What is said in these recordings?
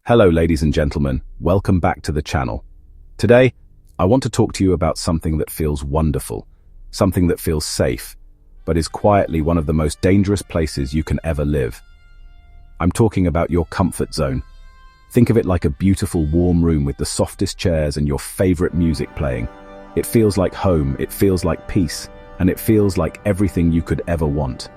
Hello ladies and gentlemen, welcome back to the channel. Today, I want to talk to you about something that feels wonderful, something that feels safe, but is quietly one of the most dangerous places you can ever live. I'm talking about your comfort zone. Think of it like a beautiful warm room with the softest chairs and your favorite music playing. It feels like home, it feels like peace, and it feels like everything you could ever want.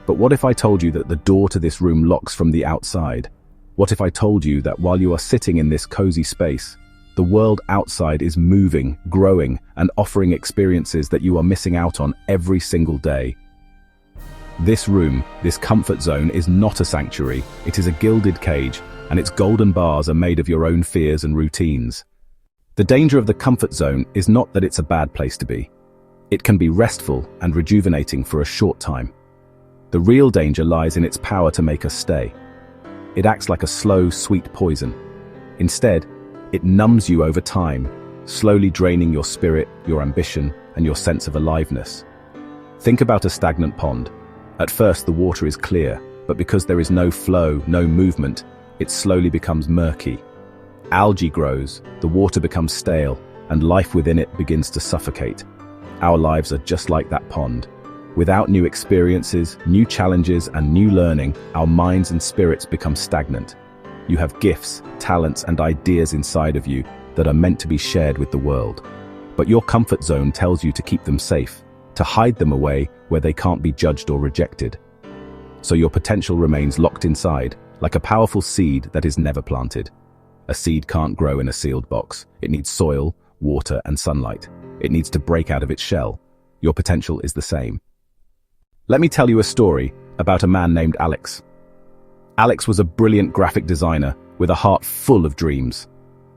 But what if I told you that the door to this room locks from the outside? What if I told you that while you are sitting in this cozy space, the world outside is moving, growing, and offering experiences that you are missing out on every single day? This room, this comfort zone, is not a sanctuary, it is a gilded cage, and its golden bars are made of your own fears and routines. The danger of the comfort zone is not that it's a bad place to be. It can be restful and rejuvenating for a short time. The real danger lies in its power to make us stay. It acts like a slow, sweet poison. Instead, it numbs you over time, slowly draining your spirit, your ambition, and your sense of aliveness. Think about a stagnant pond. At first, the water is clear, but because there is no flow, no movement, it slowly becomes murky. Algae grows, the water becomes stale, and life within it begins to suffocate. Our lives are just like that pond. Without new experiences, new challenges, and new learning, our minds and spirits become stagnant. You have gifts, talents, and ideas inside of you that are meant to be shared with the world. But your comfort zone tells you to keep them safe, to hide them away where they can't be judged or rejected. So your potential remains locked inside, like a powerful seed that is never planted. A seed can't grow in a sealed box. It needs soil, water, and sunlight. It needs to break out of its shell. Your potential is the same. Let me tell you a story about a man named Alex. Alex was a brilliant graphic designer with a heart full of dreams.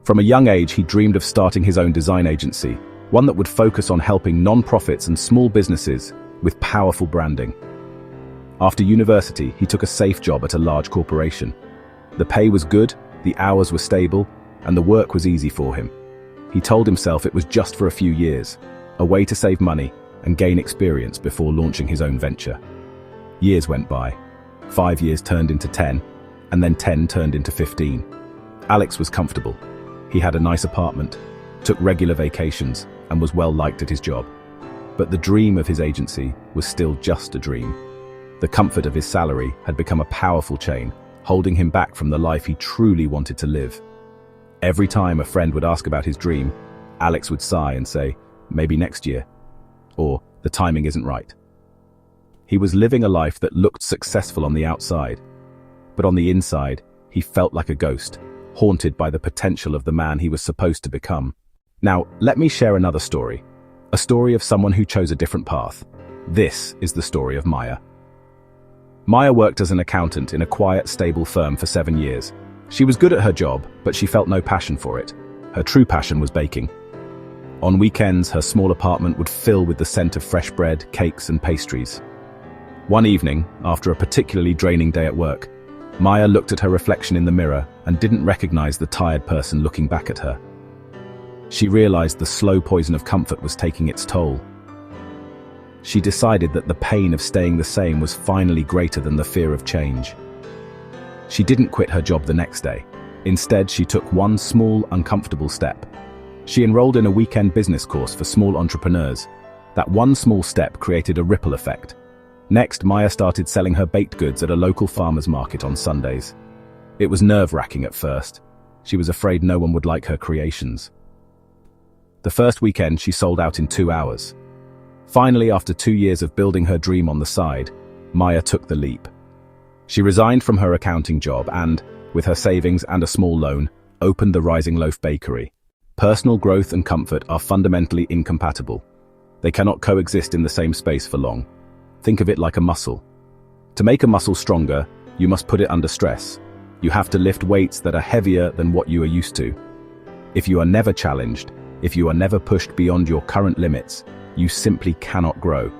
From a young age, he dreamed of starting his own design agency, one that would focus on helping non-profits and small businesses with powerful branding. After university, he took a safe job at a large corporation. The pay was good, the hours were stable, and the work was easy for him. He told himself it was just for a few years, a way to save money and gain experience before launching his own venture. Years went by. 5 years turned into 10, and then 10 turned into 15. Alex was comfortable. He had a nice apartment, took regular vacations, and was well liked at his job. But the dream of his agency was still just a dream. The comfort of his salary had become a powerful chain, holding him back from the life he truly wanted to live. Every time a friend would ask about his dream, Alex would sigh and say, "Maybe next year," or "The timing isn't right." He was living a life that looked successful on the outside, but on the inside, he felt like a ghost, haunted by the potential of the man he was supposed to become. Now, let me share another story, a story of someone who chose a different path. This is the story of Maya. Maya worked as an accountant in a quiet, stable firm for 7 years. She was good at her job, but she felt no passion for it. Her true passion was baking. On weekends, her small apartment would fill with the scent of fresh bread, cakes, and pastries. One evening, after a particularly draining day at work, Maya looked at her reflection in the mirror and didn't recognize the tired person looking back at her. She realized the slow poison of comfort was taking its toll. She decided that the pain of staying the same was finally greater than the fear of change. She didn't quit her job the next day. Instead, she took one small, uncomfortable step. She enrolled in a weekend business course for small entrepreneurs. That one small step created a ripple effect. Next, Maya started selling her baked goods at a local farmer's market on Sundays. It was nerve-wracking at first. She was afraid no one would like her creations. The first weekend, she sold out in 2 hours. Finally, after 2 years of building her dream on the side, Maya took the leap. She resigned from her accounting job and, with her savings and a small loan, opened the Rising Loaf Bakery. Personal growth and comfort are fundamentally incompatible. They cannot coexist in the same space for long. Think of it like a muscle. To make a muscle stronger, you must put it under stress. You have to lift weights that are heavier than what you are used to. If you are never challenged, if you are never pushed beyond your current limits, you simply cannot grow.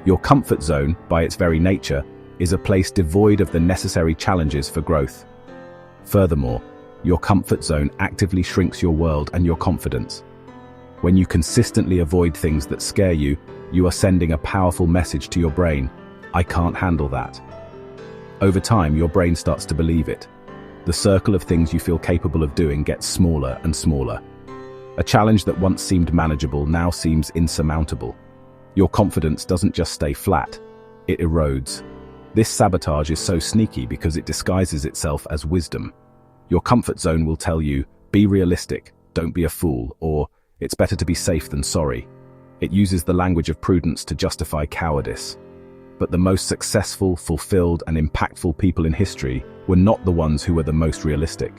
Your comfort zone, by its very nature, is a place devoid of the necessary challenges for growth. Furthermore, your comfort zone actively shrinks your world and your confidence. When you consistently avoid things that scare you, you are sending a powerful message to your brain: I can't handle that. Over time, your brain starts to believe it. The circle of things you feel capable of doing gets smaller and smaller. A challenge that once seemed manageable now seems insurmountable. Your confidence doesn't just stay flat, it erodes. This sabotage is so sneaky because it disguises itself as wisdom. Your comfort zone will tell you, be realistic, don't be a fool, or it's better to be safe than sorry. It uses the language of prudence to justify cowardice. But the most successful, fulfilled, and impactful people in history were not the ones who were the most realistic.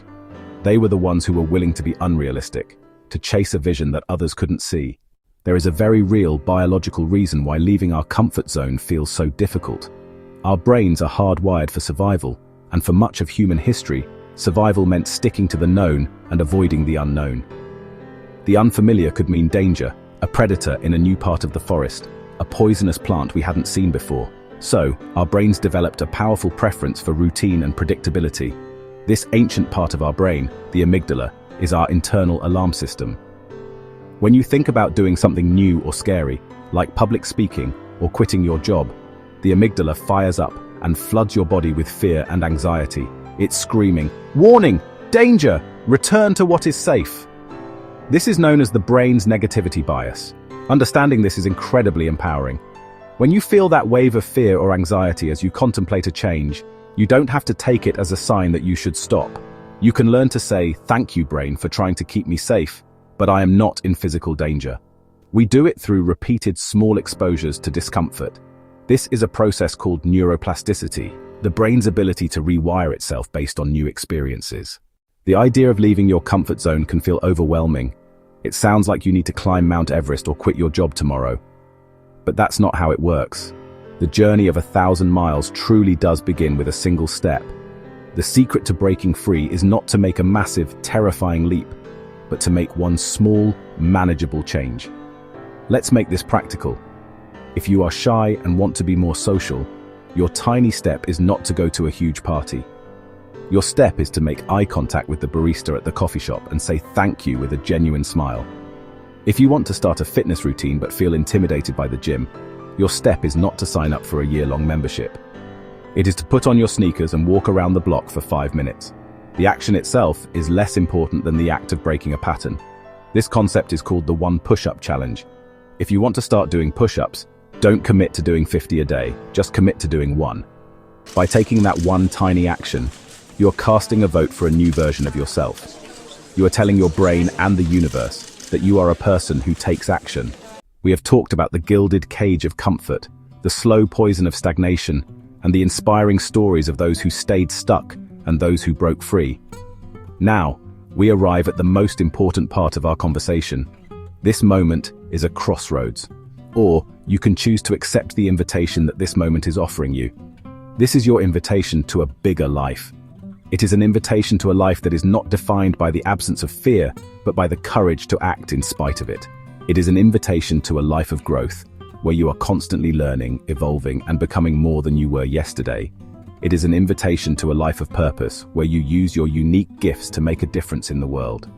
They were the ones who were willing to be unrealistic, to chase a vision that others couldn't see. There is a very real biological reason why leaving our comfort zone feels so difficult. Our brains are hardwired for survival, and for much of human history, survival meant sticking to the known and avoiding the unknown. The unfamiliar could mean danger, a predator in a new part of the forest, a poisonous plant we hadn't seen before. So, our brains developed a powerful preference for routine and predictability. This ancient part of our brain, the amygdala, is our internal alarm system. When you think about doing something new or scary, like public speaking or quitting your job, the amygdala fires up and floods your body with fear and anxiety. It's screaming, "Warning! Danger! Return to what is safe!" This is known as the brain's negativity bias. Understanding this is incredibly empowering. When you feel that wave of fear or anxiety as you contemplate a change, you don't have to take it as a sign that you should stop. You can learn to say, "Thank you, brain, for trying to keep me safe, but I am not in physical danger." We do it through repeated small exposures to discomfort. This is a process called neuroplasticity, the brain's ability to rewire itself based on new experiences. The idea of leaving your comfort zone can feel overwhelming. It sounds like you need to climb Mount Everest or quit your job tomorrow. But that's not how it works. The journey of 1,000 miles truly does begin with a single step. The secret to breaking free is not to make a massive, terrifying leap, but to make one small, manageable change. Let's make this practical. If you are shy and want to be more social, your tiny step is not to go to a huge party. Your step is to make eye contact with the barista at the coffee shop and say thank you with a genuine smile. If you want to start a fitness routine but feel intimidated by the gym, your step is not to sign up for a year-long membership. It is to put on your sneakers and walk around the block for 5 minutes. The action itself is less important than the act of breaking a pattern. This concept is called the 1 push-up challenge. If you want to start doing push-ups, don't commit to doing 50 a day, just commit to doing 1. By taking that one tiny action, you're casting a vote for a new version of yourself. You are telling your brain and the universe that you are a person who takes action. We have talked about the gilded cage of comfort, the slow poison of stagnation, and the inspiring stories of those who stayed stuck and those who broke free. Now, we arrive at the most important part of our conversation. This moment is a crossroads, or you can choose to accept the invitation that this moment is offering you. This is your invitation to a bigger life. It is an invitation to a life that is not defined by the absence of fear, but by the courage to act in spite of it. It is an invitation to a life of growth, where you are constantly learning, evolving, and becoming more than you were yesterday. It is an invitation to a life of purpose, where you use your unique gifts to make a difference in the world.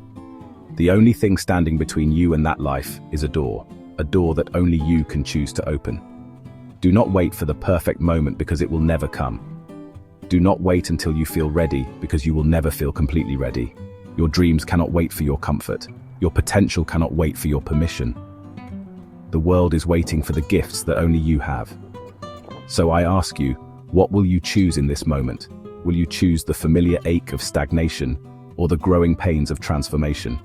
The only thing standing between you and that life is a door that only you can choose to open. Do not wait for the perfect moment because it will never come. Do not wait until you feel ready because you will never feel completely ready. Your dreams cannot wait for your comfort. Your potential cannot wait for your permission. The world is waiting for the gifts that only you have. So I ask you, what will you choose in this moment? Will you choose the familiar ache of stagnation or the growing pains of transformation?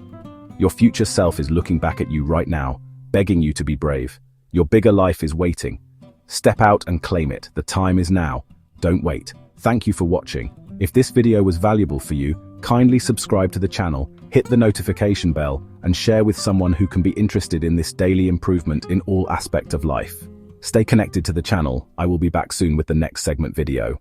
Your future self is looking back at you right now, begging you to be brave. Your bigger life is waiting. Step out and claim it. The time is now. Don't wait. Thank you for watching. If this video was valuable for you, kindly subscribe to the channel, hit the notification bell, and share with someone who can be interested in this daily improvement in all aspects of life. Stay connected to the channel. I will be back soon with the next segment video.